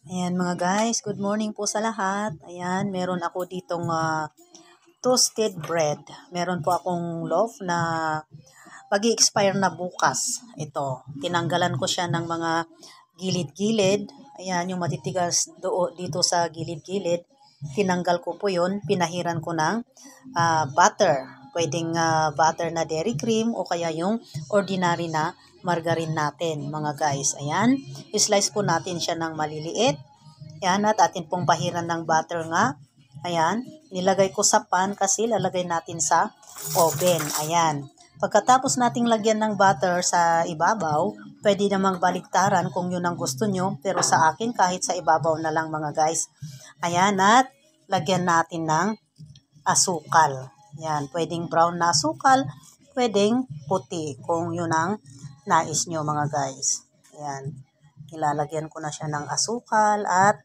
Ayan mga guys, good morning po sa lahat. Ayan, meron ako ditong toasted bread. Meron po akong loaf na pag-i-expire na bukas. Ito, tinanggalan ko siya ng mga gilid-gilid. Ayan, yung matitigas dito sa gilid-gilid. Tinanggal ko po yun, pinahiran ko ng butter. Pwedeng butter na dairy cream o kaya yung ordinary na margarine natin mga guys. Ayan, slice po natin siya ng maliliit. Ayan, at atin pong pahiran ng butter nga. Ayan, nilagay ko sa pan kasi lalagay natin sa oven. Ayan. Pagkatapos nating lagyan ng butter sa ibabaw, pwede namang baliktaran kung yun ang gusto nyo. Pero sa akin, kahit sa ibabaw na lang mga guys. Ayan, at lagyan natin ng asukal. Ayan, pwedeng brown na asukal, pwedeng puti kung yun ang nais nyo mga guys. Ayan, ilalagyan ko na siya ng asukal at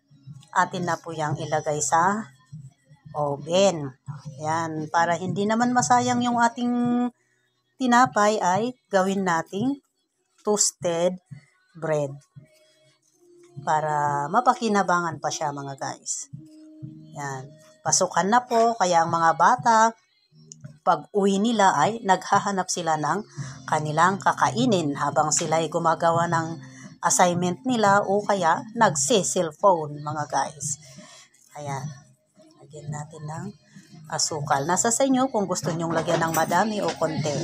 atin na po yung ilagay sa oven. Ayan, para hindi naman masayang yung ating tinapay ay gawin nating toasted bread. Para mapakinabangan pa siya mga guys. Ayan, pasukan na po kaya ang mga bata pag uwi nila ay naghahanap sila ng kanilang kakainin habang sila ay gumagawa ng assignment nila o kaya nagse-cellphone mga guys. Ayan. Lagyan natin ng asukal. Nasa sa inyo kung gusto nyong lagyan ng madami o konti.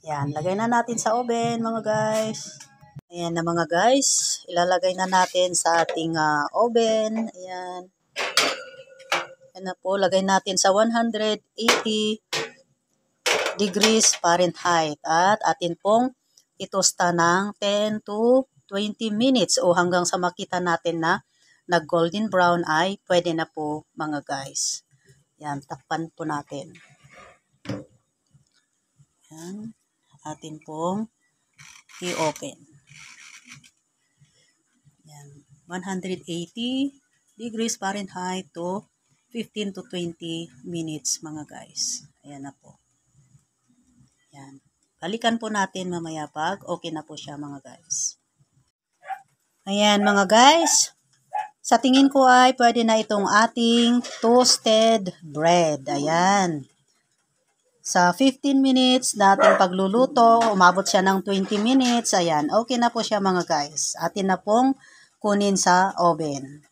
Ayan, lagay na natin sa oven mga guys. Ayan na mga guys, ilalagay na natin sa ating oven. Ayan. Ayan na po, lagay natin sa 180 degrees Fahrenheit. At atin pong itosta ng 10 to 20 minutes o hanggang sa makita natin na nag-golden brown ay pwede na po mga guys. Ayan, takpan po natin. Ayan, atin pong i-open. Ayan, 180 degrees Fahrenheit to 15 to 20 minutes mga guys. Ayan na po. Ayan. Balikan po natin mamaya pag okay na po siya mga guys. Ayan mga guys. Sa tingin ko ay pwede na itong ating toasted bread. Ayan. Sa 15 minutes nating pagluluto, umabot siya ng 20 minutes. Ayan, okay na po siya mga guys. Atin na pong kunin sa oven.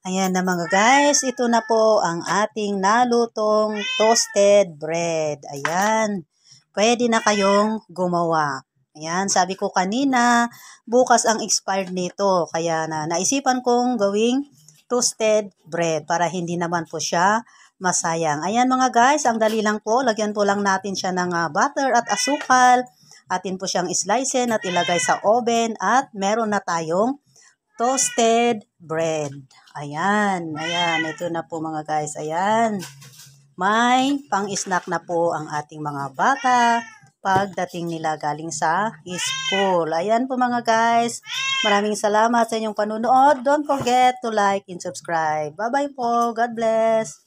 Ayan na mga guys, ito na po ang ating nalutong toasted bread. Ayan, pwede na kayong gumawa. Ayan, sabi ko kanina, bukas ang expired nito. Kaya naisipan kong gawing toasted bread para hindi naman po siya masayang. Ayan mga guys, ang dali lang po. Lagyan po lang natin siya ng butter at asukal. Atin po siyang slicein at ilagay sa oven at meron na tayong toasted bread. Ayan, ayan, ito na po mga guys, ayan. May pang-snack na po ang ating mga bata pagdating nila galing sa school. Ayan po mga guys, maraming salamat sa inyong panunood. Don't forget to like and subscribe. Bye-bye po, God bless.